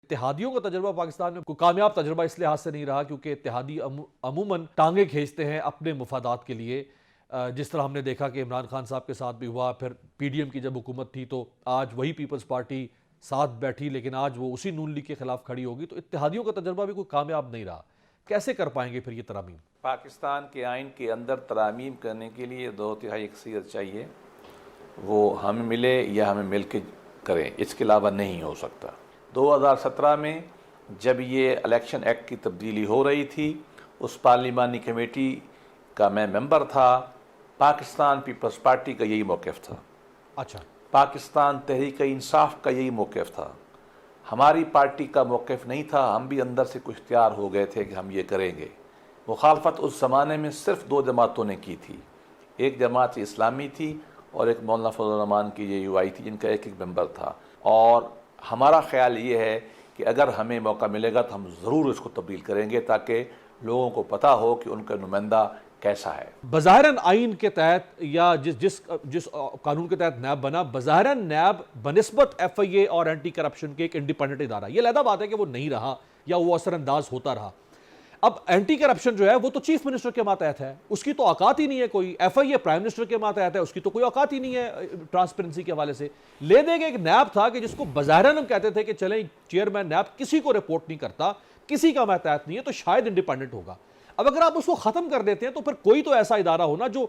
اتحادیوں کا تجربہ پاکستان میں کوئی کامیاب تجربہ اس لحاظ سے نہیں رہا کیونکہ اتحادی عموماً ٹانگیں کھینچتے ہیں اپنے مفادات کے لیے. جس طرح ہم نے دیکھا کہ عمران خان صاحب کے ساتھ بھی ہوا, پھر پی ڈی ایم کی جب حکومت تھی تو آج وہی پیپلز پارٹی ساتھ بیٹھی لیکن آج وہ اسی نون لیگ کے خلاف کھڑی ہوگی. تو اتحادیوں کا تجربہ بھی کوئی کامیاب نہیں رہا. کیسے کر پائیں گے پھر یہ ترامیم؟ پاکستان کے آئین کے اندر ترامیم کرنے کے لیے 2/3 اکثریت چاہیے. وہ ہمیں ملے یا ہمیں مل کے کریں, اس کے علاوہ نہیں ہو سکتا. 2017 میں جب یہ الیکشن ایکٹ کی تبدیلی ہو رہی تھی, اس پارلیمانی کمیٹی کا میں ممبر تھا. پاکستان پیپلز پارٹی کا یہی موقف تھا. اچھا, پاکستان تحریک انصاف کا یہی موقف تھا. ہماری پارٹی کا موقف نہیں تھا. ہم بھی اندر سے کچھ تیار ہو گئے تھے کہ ہم یہ کریں گے. مخالفت اس زمانے میں صرف 2 جماعتوں نے کی تھی. ایک جماعت اسلامی تھی اور ایک مولانا فضل الرحمان کی یہ یو آئی تھی, جن کا ایک ممبر تھا. اور ہمارا خیال یہ ہے کہ اگر ہمیں موقع ملے گا تو ہم ضرور اس کو تبدیل کریں گے تاکہ لوگوں کو پتہ ہو کہ ان کا نمائندہ کیسا ہے. بظاہراً آئین کے تحت یا جس قانون کے تحت نیب بنا, بظاہراً نیب بنسبت ایف آئی اے اور اینٹی کرپشن کے ایک انڈیپینڈنٹ ادارہ. یہ علیحدہ بات ہے کہ وہ نہیں رہا یا وہ اثر انداز ہوتا رہا. اب اینٹی کرپشن جو ہے وہ تو چیف منسٹر کے ماتحت ہے, اس کی تو اوقات ہی نہیں ہے کوئی. ایف آئی اے پرائم منسٹر کے ماتحت ہے, اس کی تو کوئی اوقات ہی نہیں ہے ٹرانسپیرنسی کے حوالے سے. لے دے گے ایک نیب تھا کہ جس کو بظاہراً ہم کہتے تھے کہ چلیں چیئرمین نیب کسی کو رپورٹ نہیں کرتا, کسی کا ماتحت نہیں ہے, تو شاید انڈیپینڈنٹ ہوگا. اب اگر آپ اس کو ختم کر دیتے ہیں تو پھر کوئی تو ایسا ادارہ ہونا جو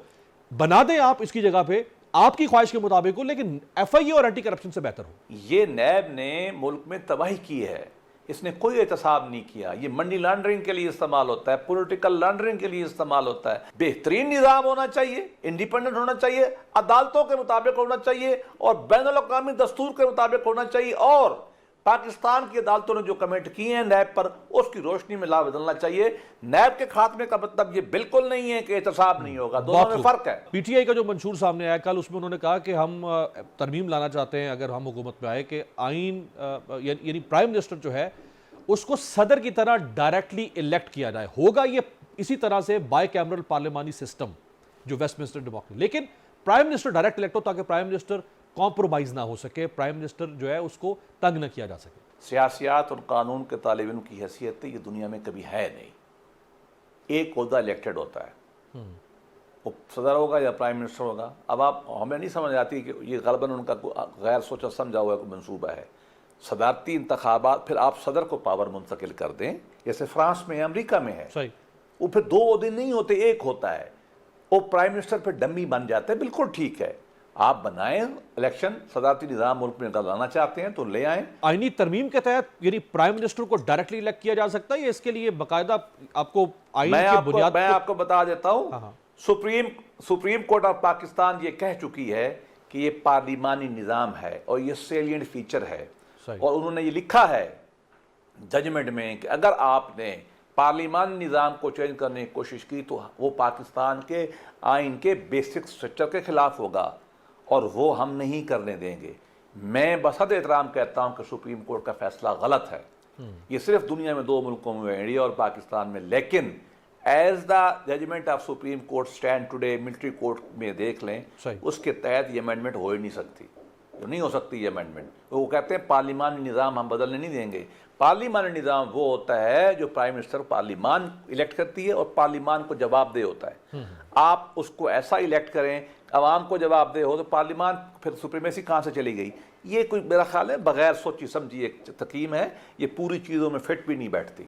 بنا دیں آپ اس کی جگہ پہ آپ کی خواہش کے مطابق ہو, لیکن ایف آئی اے اور اینٹی کرپشن سے بہتر ہو. یہ نیب نے ملک میں تباہی کی ہے. اس نے کوئی احتساب نہیں کیا. یہ منی لانڈرنگ کے لیے استعمال ہوتا ہے, پولیٹیکل لانڈرنگ کے لیے استعمال ہوتا ہے. بہترین نظام ہونا چاہیے, انڈیپینڈنٹ ہونا چاہیے, عدالتوں کے مطابق ہونا چاہیے اور بین الاقوامی دستور کے مطابق ہونا چاہیے. اور پاکستان کی عدالتوں نے جو کمنٹ کیے ہیں نیب پر, اس کی روشنی میں لا بدلنا چاہیے. نیب کے خاتمے کا مطلب یہ بالکل نہیں ہے کہ احتساب نہیں ہوگا. دونوں میں فرق ہے. پی ٹی آئی کا جو منشور سامنے آیا کل, اس میں انہوں نے کہا کہ ہم ترمیم لانا چاہتے ہیں اگر ہم حکومت میں آئے کہ آئین یعنی پرائم منسٹر جو ہے اس کو صدر کی طرح ڈائریکٹلی الیکٹ کیا جائے. ہوگا یہ اسی طرح سے بائی کیمرل پارلیمانی سسٹم جو ویسٹ منسٹر ڈیموکریسی, لیکن پرائم منسٹر ڈائریکٹ الیکٹ ہو تاکہ پرائم منسٹر کمپرومائز نہ ہو سکے, پرائم منسٹر جو ہے اس کو تنگ نہ کیا جا سکے. سیاسیات اور قانون کے طالب علم کی حیثیت یہ دنیا میں کبھی ہے نہیں. ایک عہدہ الیکٹڈ ہوتا ہے, وہ صدر ہوگا یا پرائم منسٹر ہوگا. اب آپ ہمیں نہیں سمجھ آتی کہ یہ غالباً ان کا غیر سوچا سمجھا ہوا کوئی منصوبہ ہے. صدارتی انتخابات پھر آپ صدر کو پاور منتقل کر دیں, جیسے فرانس میں, امریکہ میں ہے. صحیح. وہ پھر 2 عہدے نہیں ہوتے, ایک ہوتا ہے. وہ پرائم منسٹر پھر ڈمی بن جاتا ہے. بالکل ٹھیک ہے, آپ بنائیں الیکشن, صدارتی نظام ملک میں لانا چاہتے ہیں تو لے آئیں. آئینی ترمیم کے تحت یعنی پرائم منسٹر کو ڈائریکٹلی الیکٹ کیا جا سکتا ہے یا اس کے لیے باقاعدہ آپ کو آئین کی بنیاد؟ میں آپ کو بتا دیتا ہوں. سپریم کورٹ آف پاکستان یہ کہہ چکی ہے کہ یہ پارلیمانی نظام ہے اور یہ سیلینٹ فیچر ہے. اور انہوں نے یہ لکھا ہے ججمنٹ میں کہ اگر آپ نے پارلیمانی نظام کو چینج کرنے کی کوشش کی تو وہ پاکستان کے آئین کے بیسک اسٹرکچر کے خلاف ہوگا اور وہ ہم نہیں کرنے دیں گے. میں بحد احترام کہتا ہوں کہ سپریم کورٹ کا فیصلہ غلط ہے. یہ صرف دنیا میں 2 ملکوں میں, انڈیا اور پاکستان میں. لیکن as the judgment of supreme court stand today, military court میں دیکھ لیں, اس کے تحت یہ امینڈمنٹ ہو ہی نہیں سکتی. نہیں ہو سکتی یہ امینڈمنٹ. وہ کہتے ہیں پارلیمانی نظام ہم بدلنے نہیں دیں گے. پارلیمانی نظام وہ ہوتا ہے جو پرائم منسٹر پارلیمان الیکٹ کرتی ہے اور پارلیمان کو جواب دہ ہوتا ہے. آپ اس کو ایسا الیکٹ کریں عوام کو جواب دہ ہو تو پارلیمان پھر سپریمیسی کہاں سے چلی گئی؟ یہ کوئی میرا خیال ہے بغیر سوچی سمجھی ایک تقیم ہے. یہ پوری چیزوں میں فٹ بھی نہیں بیٹھتی.